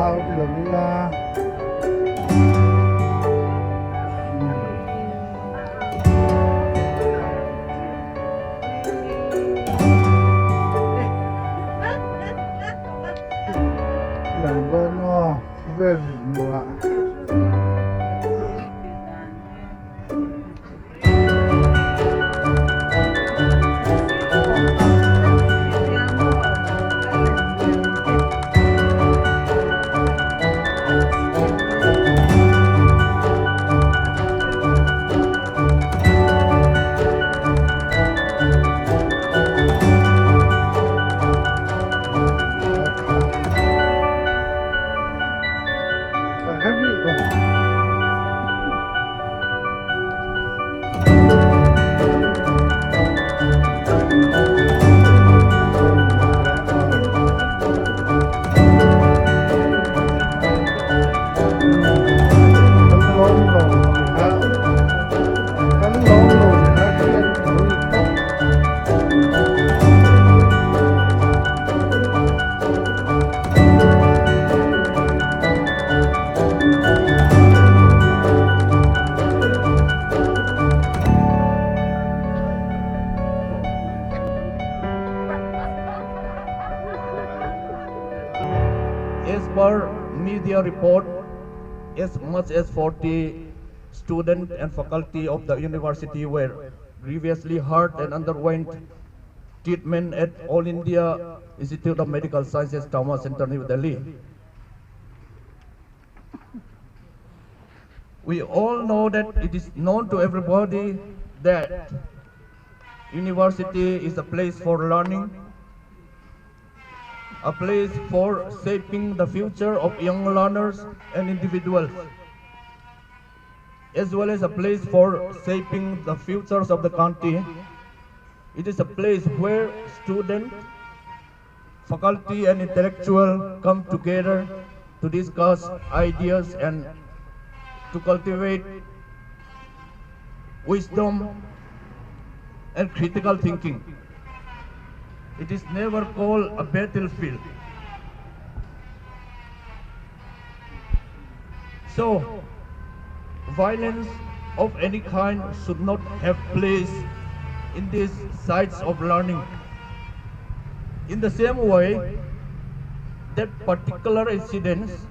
tao thì là đi làm bên về mùa As per media report, as much as 40 students and faculty of the university were grievously hurt and underwent treatment at All India Institute of Medical Sciences, Trauma Center, New Delhi. We all know that it is known to everybody that university is a place for learning, a place for shaping the future of young learners and individuals, as well as a place for shaping the futures of the country. It is a place where students, faculty and intellectuals come together to discuss ideas and to cultivate wisdom and critical thinking. It is never called a battlefield. So, violence of any kind should not have place in these sites of learning. In the same way, that particular incidents,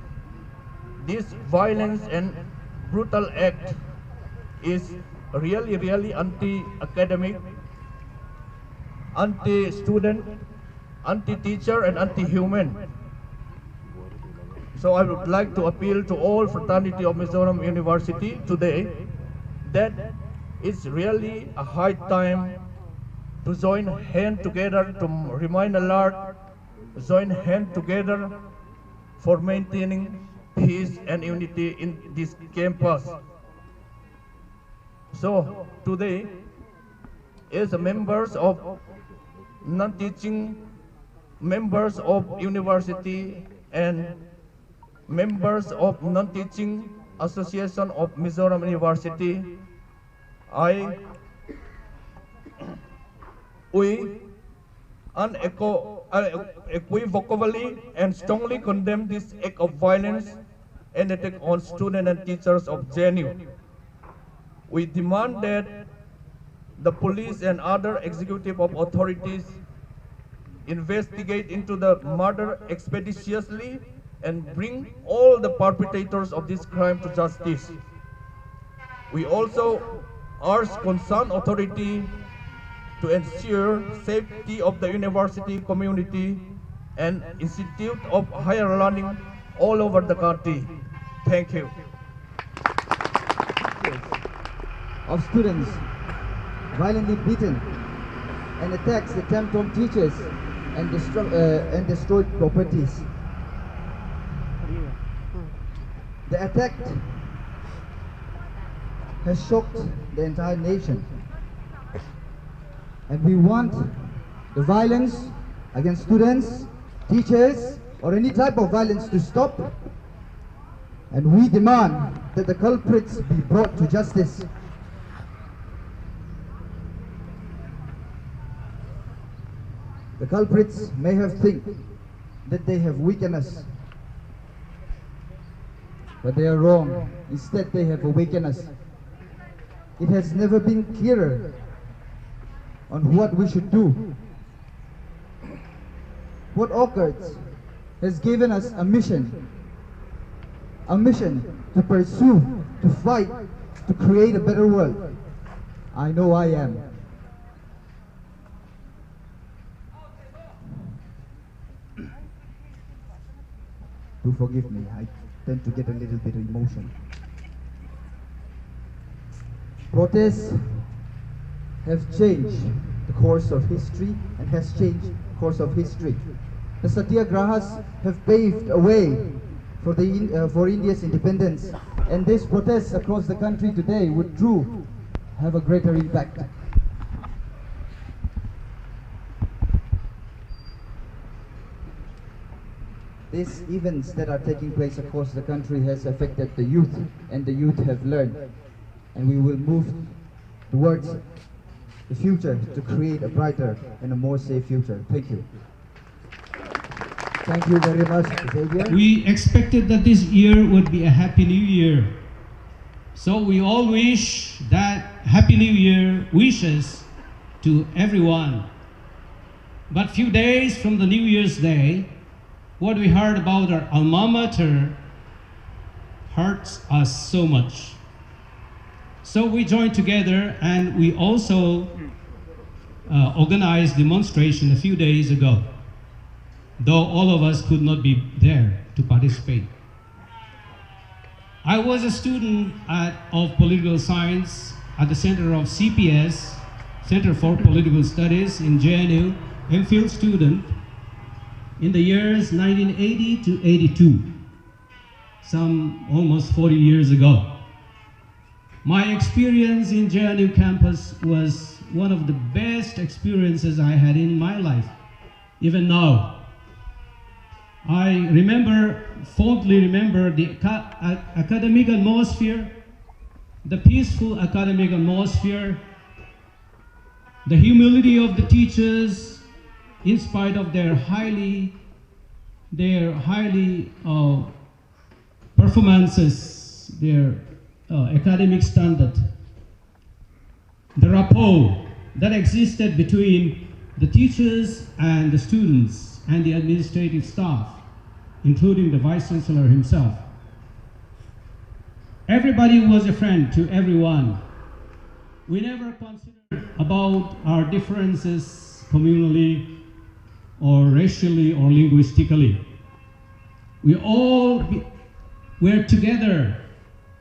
this violence and brutal act is really anti-academic, anti-student, anti-teacher and anti-human. So I would like to appeal to all fraternity of Mizoram University today that it's really a high time to join hand together to remain alert, join hand together for maintaining peace and unity in this campus. So today, as members of non-teaching members of university and members of non-teaching association of Mizoram University, we unequivocally and strongly condemn this act of violence and attack on students and teachers of JNU. We demand that the police and other executive of authorities investigate into the murder expeditiously and bring all the perpetrators of this crime to justice. We also urge concerned authority to ensure safety of the university community and institute of higher learning all over the country. Thank you. Of students violently beaten and attacks attempt on teachers and destroyed properties. The attack has shocked the entire nation, and we want the violence against students, teachers, or any type of violence to stop, and we demand that the culprits be brought to justice. The culprits may have think that they have weakened us, But they are wrong. Instead, they have awakened us. It has never been clearer on what we should do. What occurred has given us a mission to pursue, to fight, to create a better world. I know I am. Do forgive me, I tend to get a little bit emotional. Protests have changed the course of history and has changed the course of history. The Satyagrahas have paved a way for India's independence, and these protests across the country today would have a greater impact. These events that are taking place across the country has affected the youth, and the youth have learned, and we will move towards the future to create a brighter and a more safe future. Thank you. Thank you very much, Xavier. We expected that this year would be a Happy New Year. So we all wish that Happy New Year wishes to everyone. But few days from the New Year's Day, what we heard about our alma mater hurts us so much. So we joined together, and we also organized demonstration a few days ago, though all of us could not be there to participate. I was a student of political science at the center of CPS, Center for Political Studies in JNU, MPhil student in the years 1980 to 82, some almost 40 years ago. My experience in JNU campus was one of the best experiences I had in my life, even now. I fondly remember the academic atmosphere, the peaceful academic atmosphere, the humility of the teachers, in spite of their highly performances, their academic standard, the rapport that existed between the teachers and the students and the administrative staff, including the Vice Chancellor himself. Everybody was a friend to everyone. We never considered about our differences communally or racially or linguistically. We all were together,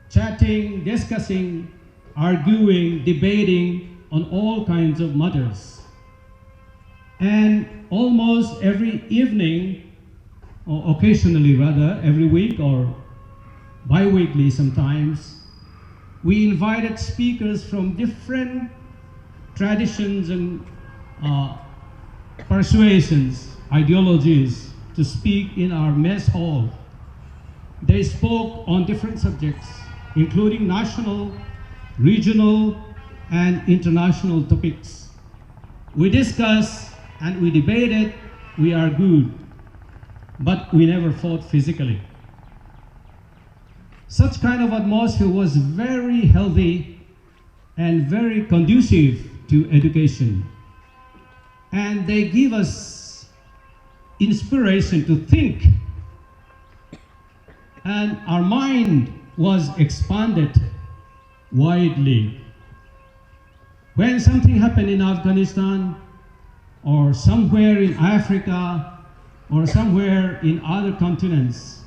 chatting, discussing, arguing, debating on all kinds of matters. And almost every evening, or occasionally rather, every week or bi-weekly sometimes, we invited speakers from different traditions and persuasions, ideologies, to speak in our mess hall. They spoke on different subjects, including national, regional, and international topics. We discussed and we debated, we argued, but we never fought physically. Such kind of atmosphere was very healthy and very conducive to education. And they give us inspiration to think. And our mind was expanded widely. When something happened in Afghanistan, or somewhere in Africa, or somewhere in other continents,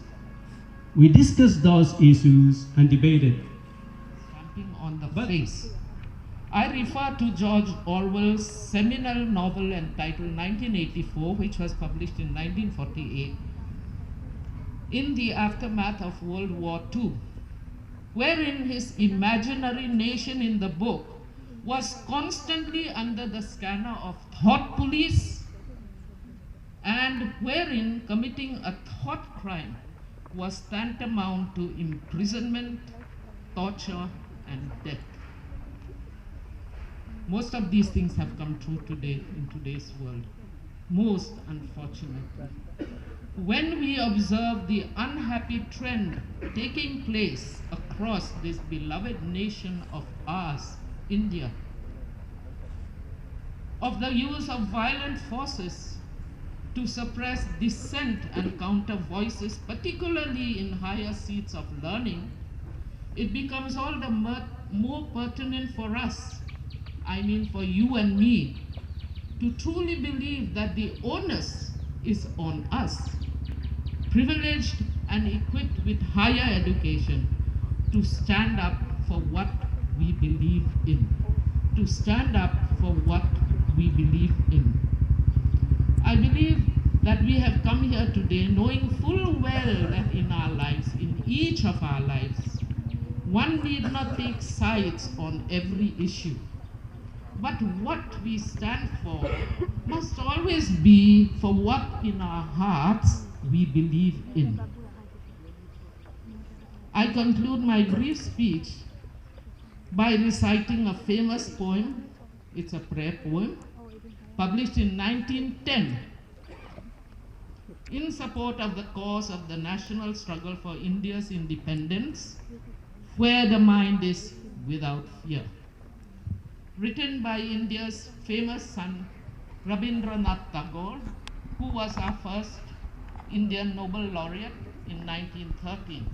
we discussed those issues and debated. Stamping on the face. I refer to George Orwell's seminal novel entitled 1984, which was published in 1948, in the aftermath of World War II, wherein his imaginary nation in the book was constantly under the scanner of thought police, and wherein committing a thought crime was tantamount to imprisonment, torture, and death. Most of these things have come true today in today's world, most unfortunately. when we observe the unhappy trend taking place across this beloved nation of ours, India, of the use of violent forces to suppress dissent and counter voices, particularly in higher seats of learning, it becomes all the more pertinent for us, I mean for you and me, to truly believe that the onus is on us, privileged and equipped with higher education, to stand up for what we believe in, to stand up for what we believe in. I believe that we have come here today knowing full well that in our lives, in each of our lives, one need not take sides on every issue. But what we stand for must always be for what in our hearts we believe in. I conclude my brief speech by reciting a famous poem. It's a prayer poem published in 1910 in support of the cause of the national struggle for India's independence, where the mind is without fear. Written by India's famous son, Rabindranath Tagore, who was our first Indian Nobel laureate in 1913.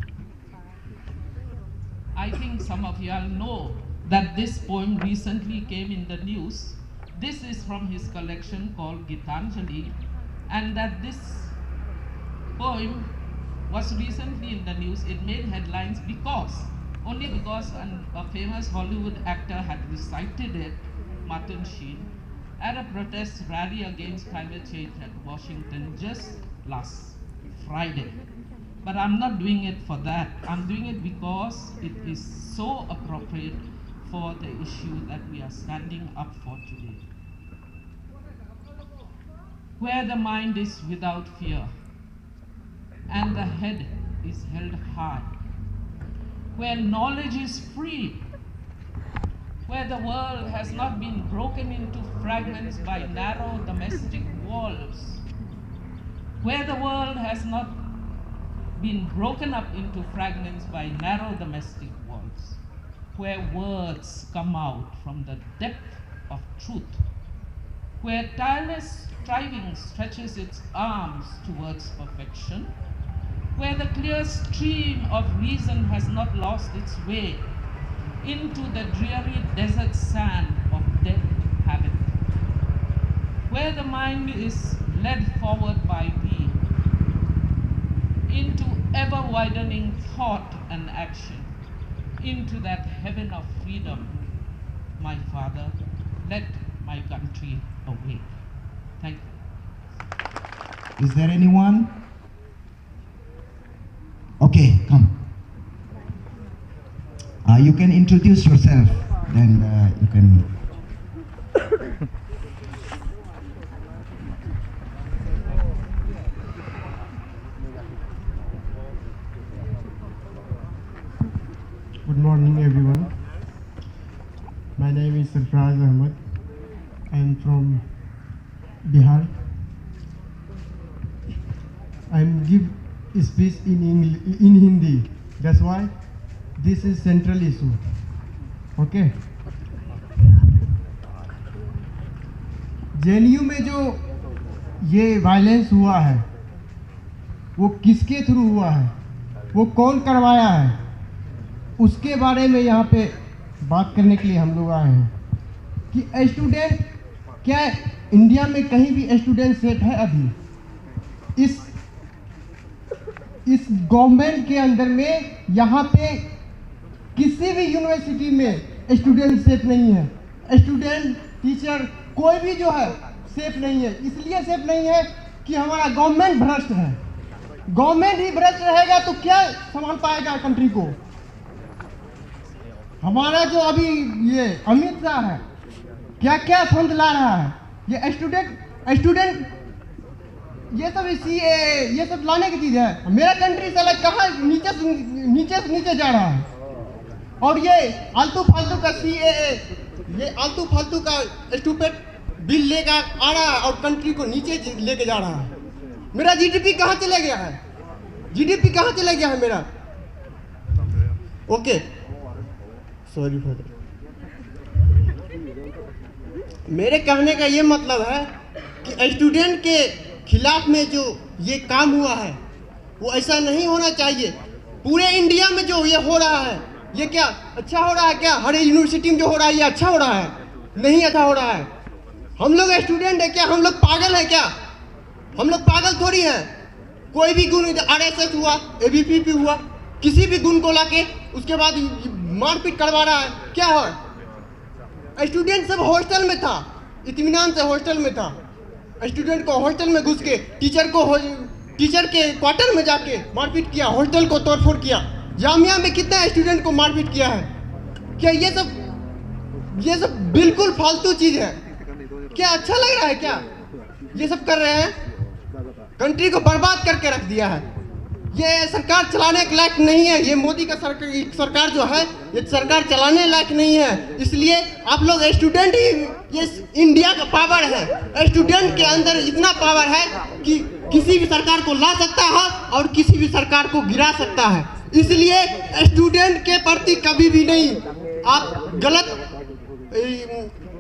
I think some of you all know that this poem recently came in the news. This is from his collection called Gitanjali, and that this poem was recently in the news. It made headlines only because a famous Hollywood actor had recited it, Martin Sheen, at a protest rally against climate change at Washington just last Friday. But I'm not doing it for that. I'm doing it because it is so appropriate for the issue that we are standing up for today. Where the mind is without fear and the head is held high, where knowledge is free, where the world has not been broken into fragments by narrow domestic walls, where the world has not been broken up into fragments by narrow domestic walls, where words come out from the depth of truth, where tireless striving stretches its arms towards perfection, where the clear stream of reason has not lost its way into the dreary desert sand of dead habit, where the mind is led forward by thee into ever-widening thought and action, into that heaven of freedom. My Father, let my country awake. Thank you. Is there anyone? Okay, come. You can introduce yourself, then you can. Good morning, everyone. My name is Sarfraz Ahmed. I am from Bihar. I am give speech in Hindi. That's why this is central issue. Okay. JNU में जो ये violence हुआ है, वो किसके through हुआ है, वो कौन करवाया है, उसके बारे में यहाँ पे बात करने के लिए हम लोग आए हैं कि स्टूडेंट, क्या इंडिया में कहीं भी स्टूडेंट सेफ है? अभी इस गवर्नमेंट के अंदर में यहाँ पे किसी भी यूनिवर्सिटी में स्टूडेंट सेफ नहीं है। स्टूडेंट, टीचर, कोई भी जो है सेफ नहीं है। इसलिए सेफ नहीं है कि हमारा गवर्नमेंट भ्रष्ट है। गवर्नमेंट ही भ्रष्ट रहेगा तो क्या संभाल पाएगा कंट्री को? हमारा जो अभी ये अमित शाह है, क्या क्या फंड ला रहा है, ये स्टूडेंट ये सब ये सब लाने की चीज है। मेरा कंट्री साला कहाँ नीचे से नीचे जा रहा है। और ये आलतू फालतू का ये आलतू फालतू का स्टूपिड बिल लेकर आ रहा है और कंट्री को नीचे लेके जा रहा है। मेरा जीडीपी कहाँ चला गया है? जीडीपी कहाँ चला गया है मेरा? Okay, sorry for that. मेरे कहने का ये मतलब है कि स्टूडेंट के खिलाफ में जो ये काम हुआ है वो ऐसा नहीं होना चाहिए। पूरे इंडिया में जो ये हो रहा है, ये क्या अच्छा हो रहा है क्या? हर यूनिवर्सिटी में जो हो रहा है ये अच्छा हो रहा है? नहीं अच्छा हो रहा है। हम लोग स्टूडेंट है क्या? हम लोग पागल है क्या? हम लोग पागल थोड़ी हैं। कोई भी गुण, आरएसएस हुआ, एबीवीपी हुआ, किसी भी गुण को लाके उसके बाद मारपीट करवा रहा है, क्या है? स्टूडेंट सब हॉस्टल में था, इत्मीनान से हॉस्टल में था। स्टूडेंट को हॉस्टल में घुस के टीचर के क्वार्टर में जाके मारपीट किया, हॉस्टल को तोड़फोड़ किया। जामिया में कितना स्टूडेंट को मारपीट किया है? क्या ये सब बिल्कुल फालतू चीज है? क्या अच्छा लग रहा है क्या ये सब कर रहे हैं? कंट्री को बर्बाद करके रख दिया है। ये सरकार चलाने के लायक नहीं है। ये मोदी का सरकार जो है ये सरकार चलाने लायक नहीं है। इसलिए आप लोग स्टूडेंट ही ये इंडिया का पावर है। स्टूडेंट के अंदर इतना पावर है कि किसी भी सरकार को ला सकता है और किसी भी सरकार को गिरा सकता है। इसलिए स्टूडेंट के प्रति कभी भी नहीं आप गलत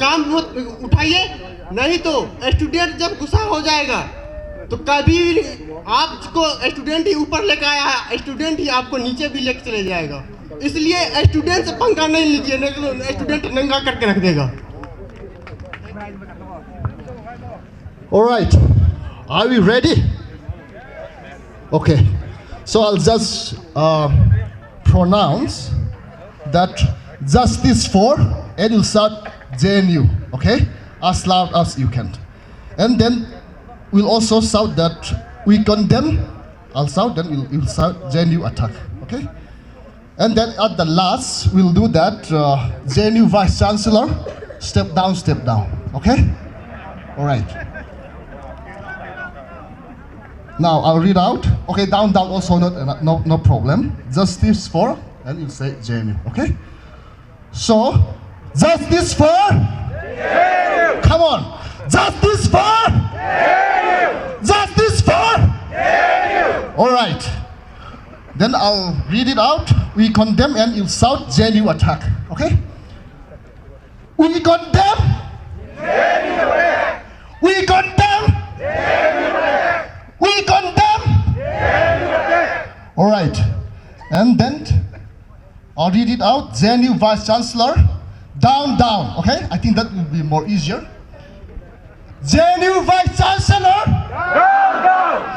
काम मत उठाइए, नहीं तो स्टूडेंट जब गुस्सा हो जाएगा तो कभी आपको स्टूडेंट ही ऊपर लेकर आया है, स्टूडेंट ही आपको नीचे भी लेकर चले जाएगा। इसलिए स्टूडेंट से पंगा नहीं लीजिए, नहीं तो स्टूडेंट नंगा करके रख देगा। All right, are we ready? Okay, so I'll just pronounce that justice for, and you'll shout JNU, okay? As loud as you can. And then we'll also shout that we condemn, I'll shout, then we'll shout JNU attack, okay? And then at the last, we'll do that JNU Vice Chancellor, step down, okay? All right. Now I'll read out. Okay, down also no problem. Justice for, and you say JNU. Okay. So, justice for. JNU. Come on. Justice for. JNU. Justice for. JNU. All right. Then I'll read it out. We condemn, and you shout JNU attack. Okay. We condemn. JNU attack. We condemn. JNU attack. We condemn. All right, and then I'll read it out. JNU Vice Chancellor, down. Okay, I think that will be more easier. JNU Vice Chancellor, down.